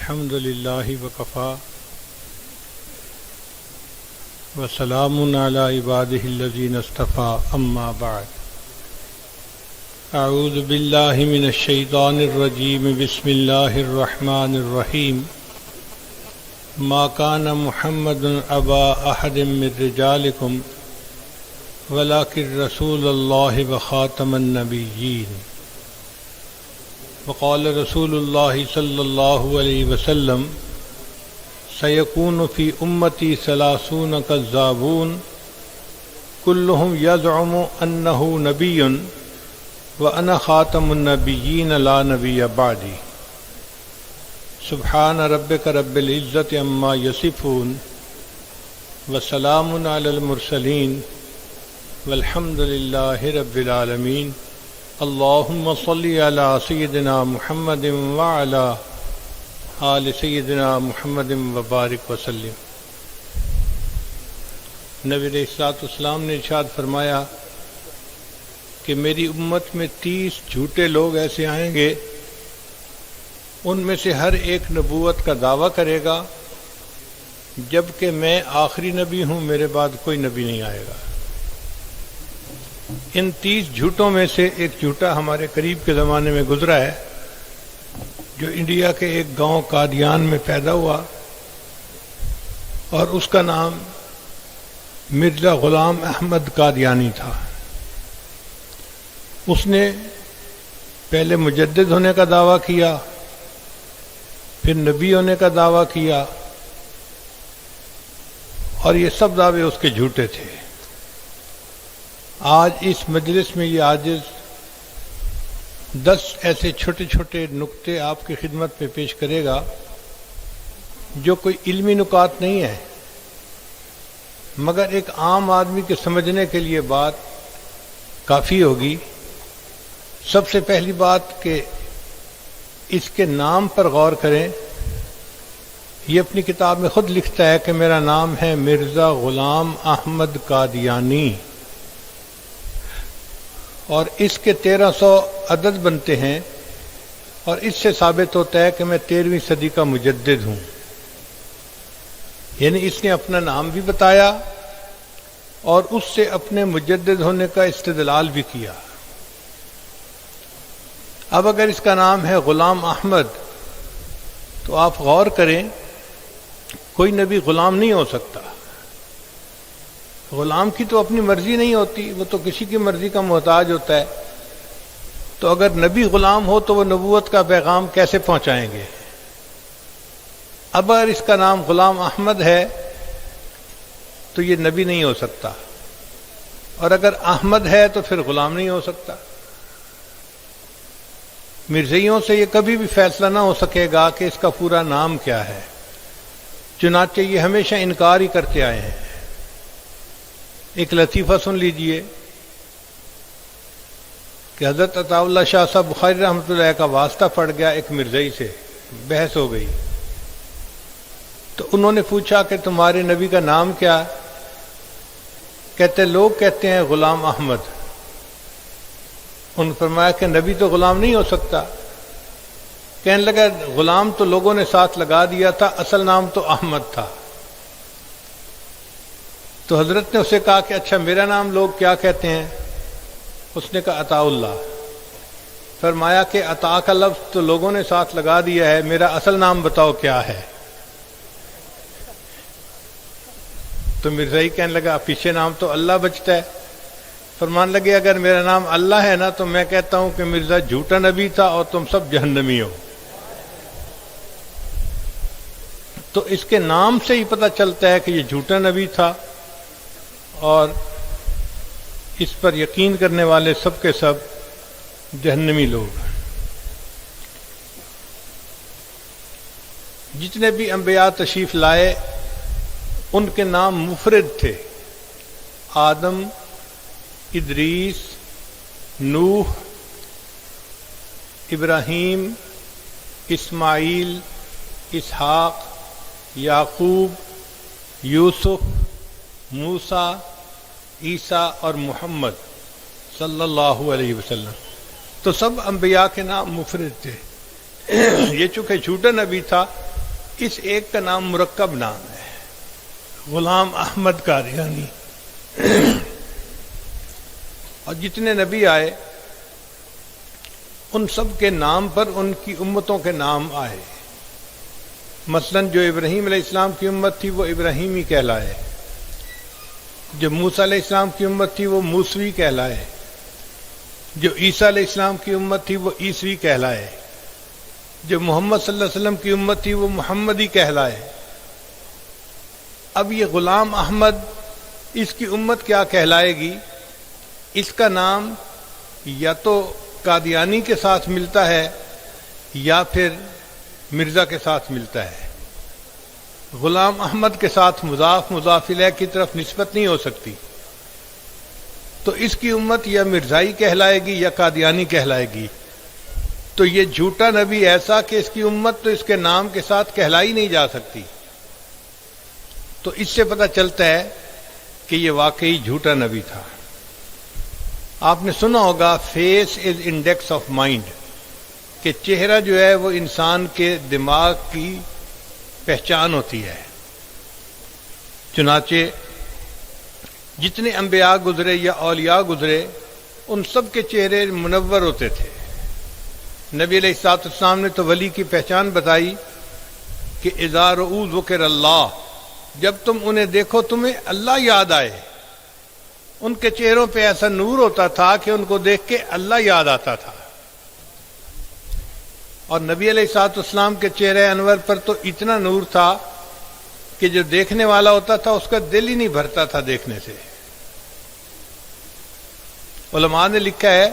الحمد للہ وکفا وسلام علی عبادہ الذین اصطفی اما بعد اعوذ باللہ من الشیطان الرجیم بسم اللہ الرحمن الرحیم ما کان محمد ابا احد من رجالکم ولکن رسول اللہ وخاتم النبیین وقال رسول اللہ صلی اللہ علیہ وسلم سیکون فی امتی 30 کذابون کلہم یزعم انہ نبی وانا خاتم النبیین لا نبی بعدی سبحان ربک رب العزت عما یصفون وسلام علی المرسلین والحمد للہ رب العالمین اللہم صلی علی سیدنا محمد وعلی آل سیدنا محمد وبارک وسلم۔ نبی علیہ الصلوۃ والسلام نے ارشاد فرمایا کہ میری امت میں 30 جھوٹے لوگ ایسے آئیں گے، ان میں سے ہر ایک نبوت کا دعویٰ کرے گا، جبکہ میں آخری نبی ہوں، میرے بعد کوئی نبی نہیں آئے گا۔ ان 30 جھوٹوں میں سے ایک جھوٹا ہمارے قریب کے زمانے میں گزرا ہے، جو انڈیا کے ایک گاؤں قادیان میں پیدا ہوا، اور اس کا نام مرزا غلام احمد قادیانی تھا۔ اس نے پہلے مجدد ہونے کا دعویٰ کیا، پھر نبی ہونے کا دعویٰ کیا، اور یہ سب دعوے اس کے جھوٹے تھے۔ آج اس مجلس میں یہ عاجز 10 ایسے چھوٹے چھوٹے نکتے آپ کی خدمت میں پیش کرے گا، جو کوئی علمی نکات نہیں ہے، مگر ایک عام آدمی کے سمجھنے کے لیے بات کافی ہوگی۔ سب سے پہلی بات کہ اس کے نام پر غور کریں۔ یہ اپنی کتاب میں خود لکھتا ہے کہ میرا نام ہے مرزا غلام احمد قادیانی، اور اس کے 1300 عدد بنتے ہیں، اور اس سے ثابت ہوتا ہے کہ میں 13ویں صدی کا مجدد ہوں۔ یعنی اس نے اپنا نام بھی بتایا اور اس سے اپنے مجدد ہونے کا استدلال بھی کیا۔ اب اگر اس کا نام ہے غلام احمد، تو آپ غور کریں، کوئی نبی غلام نہیں ہو سکتا۔ غلام کی تو اپنی مرضی نہیں ہوتی، وہ تو کسی کی مرضی کا محتاج ہوتا ہے۔ تو اگر نبی غلام ہو تو وہ نبوت کا پیغام کیسے پہنچائیں گے؟ اب اگر اس کا نام غلام احمد ہے تو یہ نبی نہیں ہو سکتا، اور اگر احمد ہے تو پھر غلام نہیں ہو سکتا۔ مرزائیوں سے یہ کبھی بھی فیصلہ نہ ہو سکے گا کہ اس کا پورا نام کیا ہے، چنانچہ یہ ہمیشہ انکار ہی کرتے آئے ہیں۔ ایک لطیفہ سن لیجئے کہ حضرت عطا اللہ شاہ صاحب بخاری رحمۃ اللہ کا واسطہ پڑ گیا ایک مرزائی سے، بحث ہو گئی، تو انہوں نے پوچھا کہ تمہارے نبی کا نام کیا؟ کہتے لوگ کہتے ہیں غلام احمد۔ انہوں نے فرمایا کہ نبی تو غلام نہیں ہو سکتا۔ کہنے لگا غلام تو لوگوں نے ساتھ لگا دیا تھا، اصل نام تو احمد تھا۔ تو حضرت نے اسے کہا کہ اچھا میرا نام لوگ کیا کہتے ہیں؟ اس نے کہا عطا اللہ۔ فرمایا کہ عطا کا لفظ تو لوگوں نے ساتھ لگا دیا ہے، میرا اصل نام بتاؤ کیا ہے؟ تو مرزائی کہنے لگا پیچھے نام تو اللہ بچتا ہے۔ فرمان لگے اگر میرا نام اللہ ہے نا تو میں کہتا ہوں کہ مرزا جھوٹا نبی تھا اور تم سب جہنمی ہو۔ تو اس کے نام سے ہی پتہ چلتا ہے کہ یہ جھوٹا نبی تھا، اور اس پر یقین کرنے والے سب کے سب جہنمی لوگ۔ جتنے بھی انبیاء تشریف لائے ان کے نام مفرد تھے، آدم، ادریس، نوح، ابراہیم، اسماعیل، اسحاق، یعقوب، یوسف، موسیٰ، عیسیٰ اور محمد صلی اللہ علیہ وسلم۔ تو سب انبیاء کے نام مفرد تھے۔ یہ چونکہ جھوٹا نبی تھا اس ایک کا نام مرکب نام ہے، غلام احمد قادیانی۔ اور جتنے نبی آئے ان سب کے نام پر ان کی امتوں کے نام آئے۔ مثلا جو ابراہیم علیہ السلام کی امت تھی وہ ابراہیمی کہلائے، جو موسیٰ علیہ السلام کی امت تھی وہ موسوی کہلائے، جو عیسیٰ علیہ السلام کی امت تھی وہ عیسوی کہلائے، جو محمد صلی اللہ علیہ وسلم کی امت تھی وہ محمدی کہلائے۔ اب یہ غلام احمد، اس کی امت کیا کہلائے گی؟ اس کا نام یا تو قادیانی کے ساتھ ملتا ہے یا پھر مرزا کے ساتھ ملتا ہے۔ غلام احمد کے ساتھ مضاف مضاف الیہ کی طرف نسبت نہیں ہو سکتی، تو اس کی امت یا مرزائی کہلائے گی یا قادیانی کہلائے گی۔ تو یہ جھوٹا نبی ایسا کہ اس کی امت تو اس کے نام کے ساتھ کہلائی نہیں جا سکتی۔ تو اس سے پتہ چلتا ہے کہ یہ واقعی جھوٹا نبی تھا۔ آپ نے سنا ہوگا face is index of mind, کہ چہرہ جو ہے وہ انسان کے دماغ کی پہچان ہوتی ہے۔ چنانچہ جتنے انبیاء گزرے یا اولیاء گزرے ان سب کے چہرے منور ہوتے تھے۔ نبی علیہ الصلوۃ والسلام نے تو ولی کی پہچان بتائی کہ اذا رؤوا ذکر اللہ، جب تم انہیں دیکھو تمہیں اللہ یاد آئے۔ ان کے چہروں پہ ایسا نور ہوتا تھا کہ ان کو دیکھ کے اللہ یاد آتا تھا۔ اور نبی علیہ الصلوۃ والسلام کے چہرے انور پر تو اتنا نور تھا کہ جو دیکھنے والا ہوتا تھا اس کا دل ہی نہیں بھرتا تھا دیکھنے سے۔ علماء نے لکھا ہے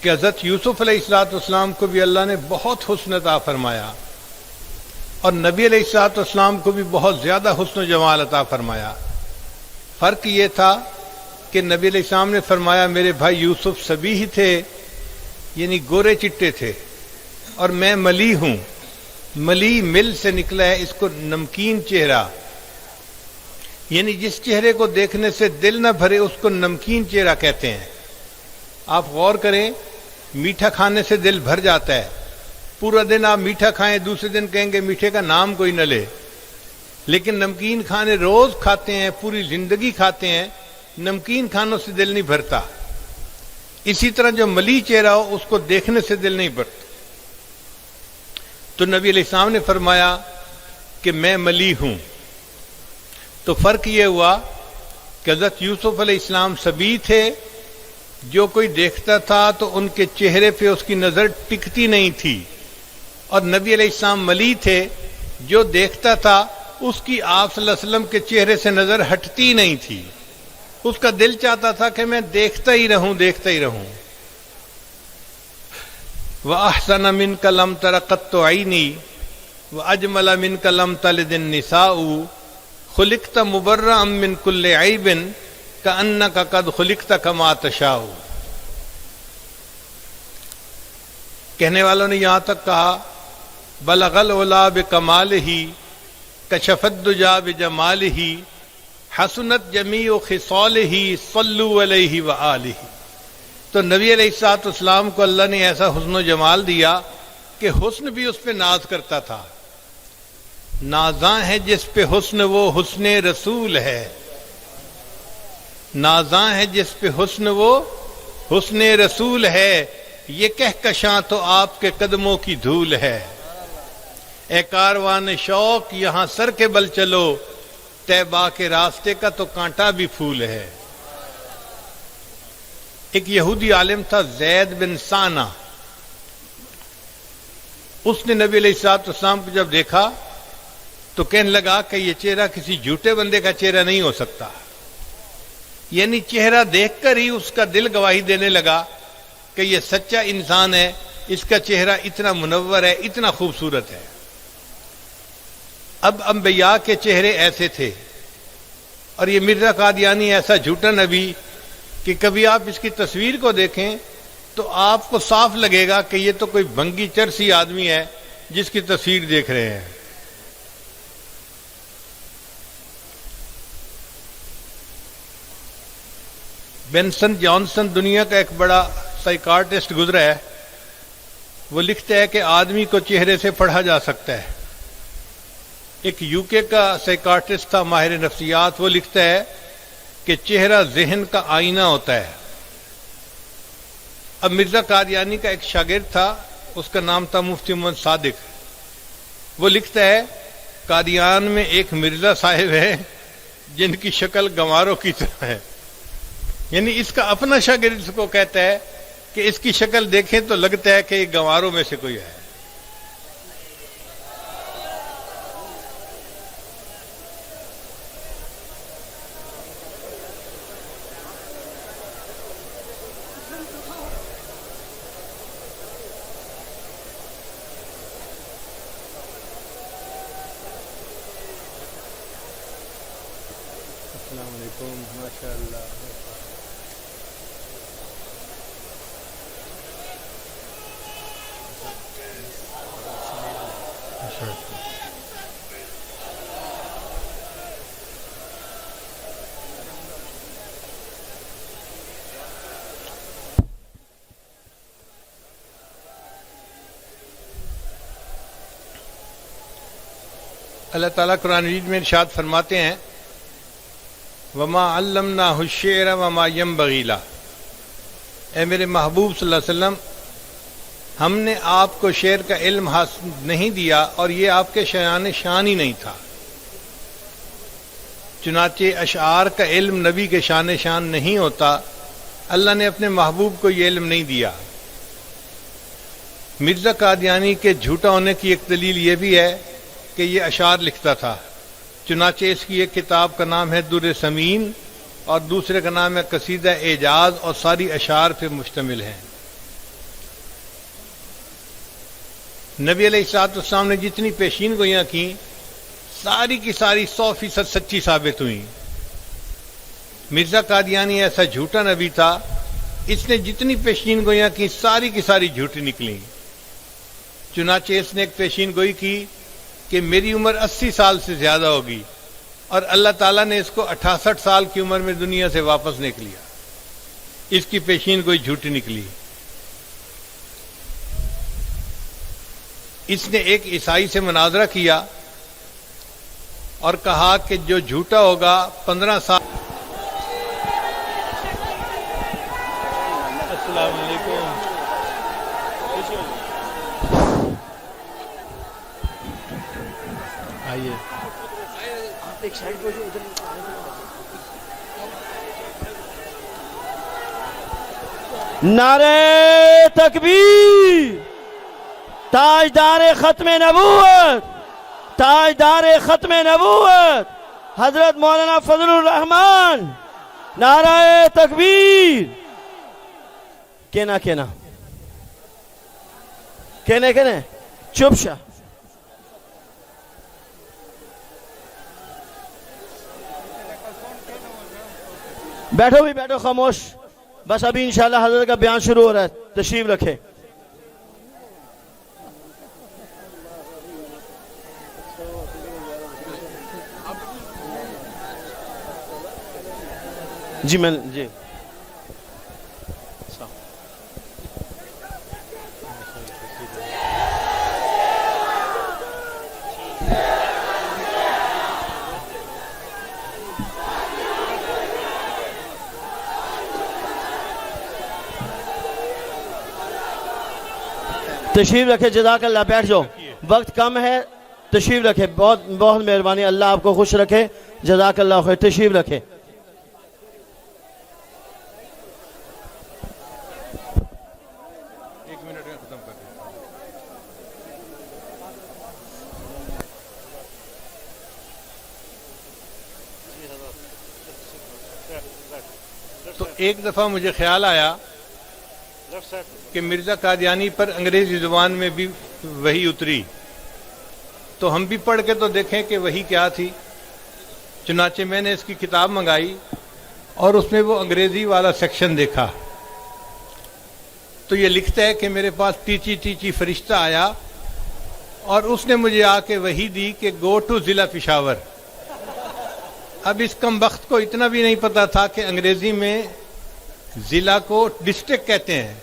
کہ حضرت یوسف علیہ الصلوۃ والسلام کو بھی اللہ نے بہت حسن عطا فرمایا، اور نبی علیہ الصلوۃ والسلام کو بھی بہت زیادہ حسن و جمال عطا فرمایا۔ فرق یہ تھا کہ نبی علیہ السلام نے فرمایا میرے بھائی یوسف سبیح تھے، یعنی گورے چٹے تھے، اور میں ملی ہوں۔ ملی مل سے نکلا ہے، اس کو نمکین چہرہ، یعنی جس چہرے کو دیکھنے سے دل نہ بھرے اس کو نمکین چہرہ کہتے ہیں۔ آپ غور کریں، میٹھا کھانے سے دل بھر جاتا ہے، پورا دن آپ میٹھا کھائیں، دوسرے دن کہیں گے میٹھے کا نام کوئی نہ لے۔ لیکن نمکین کھانے روز کھاتے ہیں، پوری زندگی کھاتے ہیں، نمکین کھانوں سے دل نہیں بھرتا۔ اسی طرح جو ملی چہرہ ہو اس کو دیکھنے سے دل نہیں بھرتا۔ تو نبی علیہ السلام نے فرمایا کہ میں ملی ہوں۔ تو فرق یہ ہوا کہ حضرت یوسف علیہ السلام سبی تھے، جو کوئی دیکھتا تھا تو ان کے چہرے پہ اس کی نظر ٹکتی نہیں تھی، اور نبی علیہ السلام ملی تھے، جو دیکھتا تھا اس کی آپ صلی اللہ علیہ وسلم کے چہرے سے نظر ہٹتی نہیں تھی، اس کا دل چاہتا تھا کہ میں دیکھتا ہی رہوں دیکھتا ہی رہوں۔ وَأَحْسَنَ مِنْكَ لَمْ تَرَ قَطُّ عَيْنِي وَأَجْمَلَ مِنْكَ لَمْ تَلِدِ النِّسَاءُ خُلِقْتَ مُبَرَّأً مِنْ كُلِّ عَيْبٍ كَأَنَّكَ قَدْ خُلِقْتَ كَمَا تَشَاءُ۔ کہنے والوں نے یہاں تک کہا بلغ العلا بکمالہ کشف الدجا بجمالہ حسنت جمیع خصالہ صلوا علیہ وآلہ۔ تو نبی علیہ الصلوۃ والسلام کو اللہ نے ایسا حسن و جمال دیا کہ حسن بھی اس پہ ناز کرتا تھا۔ نازاں ہے جس پہ حسن وہ حسن رسول ہے، نازاں ہے جس پہ حسن وہ حسن رسول ہے، یہ کہکشاں تو آپ کے قدموں کی دھول ہے۔ اے کاروان شوق یہاں سر کے بل چلو، طیبہ کے راستے کا تو کانٹا بھی پھول ہے۔ ایک یہودی عالم تھا زید بن سانہ، اس نے نبی علیہ الصلوۃ والسلام کو جب دیکھا تو کہنے لگا کہ یہ چہرہ کسی جھوٹے بندے کا چہرہ نہیں ہو سکتا، یعنی چہرہ دیکھ کر ہی اس کا دل گواہی دینے لگا کہ یہ سچا انسان ہے، اس کا چہرہ اتنا منور ہے، اتنا خوبصورت ہے۔ اب انبیاء کے چہرے ایسے تھے، اور یہ مرزا قادیانی ایسا جھوٹا نبی کہ کبھی آپ اس کی تصویر کو دیکھیں تو آپ کو صاف لگے گا کہ یہ تو کوئی بھنگی چرسی آدمی ہے جس کی تصویر دیکھ رہے ہیں۔ بینسن جانسن دنیا کا ایک بڑا سائیکارٹسٹ گزرا ہے، وہ لکھتا ہے کہ آدمی کو چہرے سے پڑھا جا سکتا ہے، ایک یو کے کا سائیکارٹسٹ تھا ماہر نفسیات، وہ لکھتا ہے کہ چہرہ ذہن کا آئینہ ہوتا ہے۔ اب مرزا قادیانی کا ایک شاگرد تھا، اس کا نام تھا مفتی محمد صادق۔ وہ لکھتا ہے قادیان میں ایک مرزا صاحب ہے جن کی شکل گنواروں کی طرح ہے، یعنی اس کا اپنا شاگرد اس کو کہتا ہے کہ اس کی شکل دیکھیں تو لگتا ہے کہ یہ گنواروں میں سے کوئی ہے۔ السلام علیکم، ماشاء اللہ۔ اللہ تعالیٰ قرآن مجید میں ارشاد فرماتے ہیں وما علمناہ الشعر وما ينبغی لہ، اے میرے محبوب صلی اللہ علیہ وسلم، ہم نے آپ کو شعر کا علم حاصل نہیں دیا اور یہ آپ کے شایان شان ہی نہیں تھا۔ چنانچہ اشعار کا علم نبی کے شان شان نہیں ہوتا، اللہ نے اپنے محبوب کو یہ علم نہیں دیا۔ مرزا قادیانی کے جھوٹا ہونے کی ایک دلیل یہ بھی ہے کہ یہ اشعار لکھتا تھا، چنانچہ اس کی ایک کتاب کا نام ہے در سمین اور دوسرے کا نام ہے قصیدہ اعجاز، اور ساری اشعار پہ مشتمل ہیں۔ نبی علیہ الصلوۃ والسلام نے جتنی پیشین گوئیاں کی ساری کی ساری 100% سچی ثابت ہوئیں۔ مرزا قادیانی ایسا جھوٹا نبی تھا، اس نے جتنی پیشین گوئیاں کی ساری کی ساری جھوٹی نکلیں۔ چنانچہ اس نے ایک پیشین گوئی کی کہ میری عمر 80 سال سے زیادہ ہوگی، اور اللہ تعالیٰ نے اس کو 68 سال کی عمر میں دنیا سے واپس نکلیا۔ اس کی پیشین گوئی جھوٹی نکلی۔ اس نے ایک عیسائی سے مناظرہ کیا اور کہا کہ جو جھوٹا ہوگا 15 سال۔ السلام علیکم۔ آئیے آپ ایک سائڈ پہ جو ادھر نعرہ تکبیر، تاجدار ختم نبوت، تاجدار ختم نبوت حضرت مولانا فضل الرحمان، نعرہ تکبیر۔ کہنا کہنا کہنے کہنے چپ شا۔ بیٹھو بھی بیٹھو خاموش، بس ابھی انشاءاللہ حضرت کا بیان شروع ہو رہا ہے، تشریف رکھے۔ جی میں جی تشریف رکھے، جزاک اللہ، بیٹھ جاؤ، وقت کم ہے، تشریف رکھے، بہت بہت مہربانی، اللہ آپ کو خوش رکھے، جزاک اللہ خیر، تشریف رکھے۔ ایک منٹ میں ختم کر دیں۔ تو ایک دفعہ مجھے خیال آیا کہ مرزا قادیانی پر انگریزی زبان میں بھی وحی اتری، تو ہم بھی پڑھ کے تو دیکھیں کہ وحی کیا تھی۔ چنانچہ میں نے اس کی کتاب منگائی اور اس میں وہ انگریزی والا سیکشن دیکھا، تو یہ لکھتا ہے کہ میرے پاس ٹیچی ٹیچی فرشتہ آیا اور اس نے مجھے آ کے وحی دی کہ گو ٹو ضلع پشاور۔ اب اس کم بخت کو اتنا بھی نہیں پتا تھا کہ انگریزی میں ضلع کو ڈسٹرکٹ کہتے ہیں،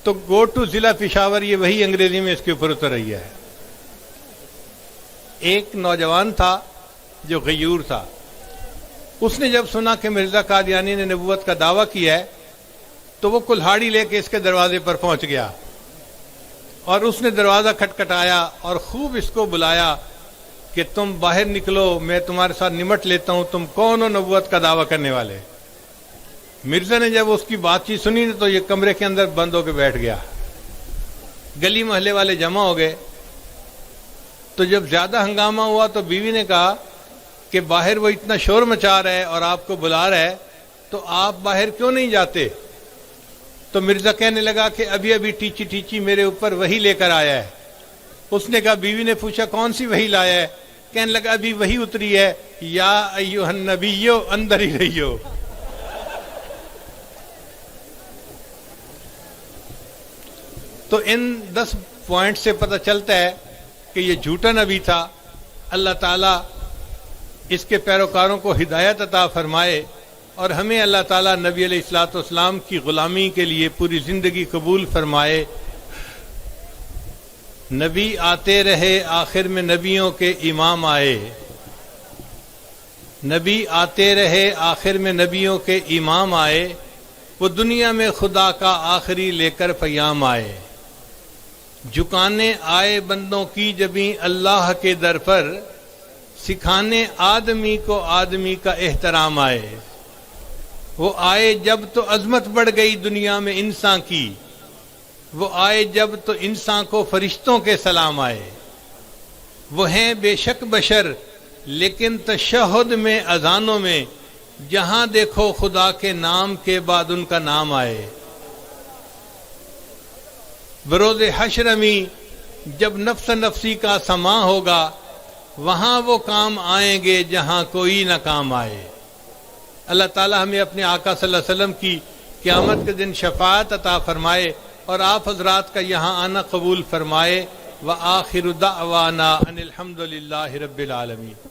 تو گو ٹو ضلع پشاور یہ وہی انگریزی میں اس کے اوپر اتر رہی ہے۔ ایک نوجوان تھا جو غیور تھا. اس نے جب سنا کہ مرزا قادیانی نے نبوت کا دعویٰ کیا ہے تو وہ کلہاڑی لے کے اس کے دروازے پر پہنچ گیا اور اس نے دروازہ کھٹکھٹایا اور خوب اس کو بلایا کہ تم باہر نکلو، میں تمہارے ساتھ نمٹ لیتا ہوں، تم کون ہو نبوت کا دعویٰ کرنے والے. مرزا نے جب اس کی بات چیت سنی تو یہ کمرے کے اندر بند ہو کے بیٹھ گیا. گلی محلے والے جمع ہو گئے تو جب زیادہ ہنگامہ ہوا تو بیوی نے کہا کہ باہر وہ اتنا شور مچا رہا ہے اور آپ کو بلا رہا ہے تو آپ باہر کیوں نہیں جاتے؟ تو مرزا کہنے لگا کہ ابھی ابھی ٹیچی ٹیچی میرے اوپر وحی لے کر آیا ہے. اس نے کہا، بیوی نے پوچھا کون سی وحی لایا ہے؟ کہنے لگا ابھی وحی اتری ہے، یا ایھا النبیو اندر ہی رہیو. تو ان 10 پوائنٹ سے پتہ چلتا ہے کہ یہ جھوٹا نبی تھا. اللہ تعالیٰ اس کے پیروکاروں کو ہدایت عطا فرمائے اور ہمیں اللہ تعالیٰ نبی علیہ الصلوۃ والسلام کی غلامی کے لیے پوری زندگی قبول فرمائے. نبی آتے رہے آخر میں نبیوں کے امام آئے. نبی آتے رہے آخر میں نبیوں کے امام آئے. وہ دنیا میں خدا کا آخری لے کر پیام آئے. جھکانے آئے بندوں کی جبیں اللہ کے در پر، سکھانے آدمی کو آدمی کا احترام آئے. وہ آئے جب تو عظمت بڑھ گئی دنیا میں انسان کی، وہ آئے جب تو انسان کو فرشتوں کے سلام آئے. وہ ہیں بے شک بشر لیکن تشہد میں اذانوں میں، جہاں دیکھو خدا کے نام کے بعد ان کا نام آئے. بروز حشر میں جب نفس نفسی کا سما ہوگا، وہاں وہ کام آئیں گے جہاں کوئی نہ کام آئے. اللہ تعالی ہمیں اپنے آقا صلی اللہ علیہ وسلم کی قیامت کے دن شفاعت عطا فرمائے اور آپ حضرات کا یہاں آنا قبول فرمائے. وآخر دعوانا ان الحمد للہ رب العالمین.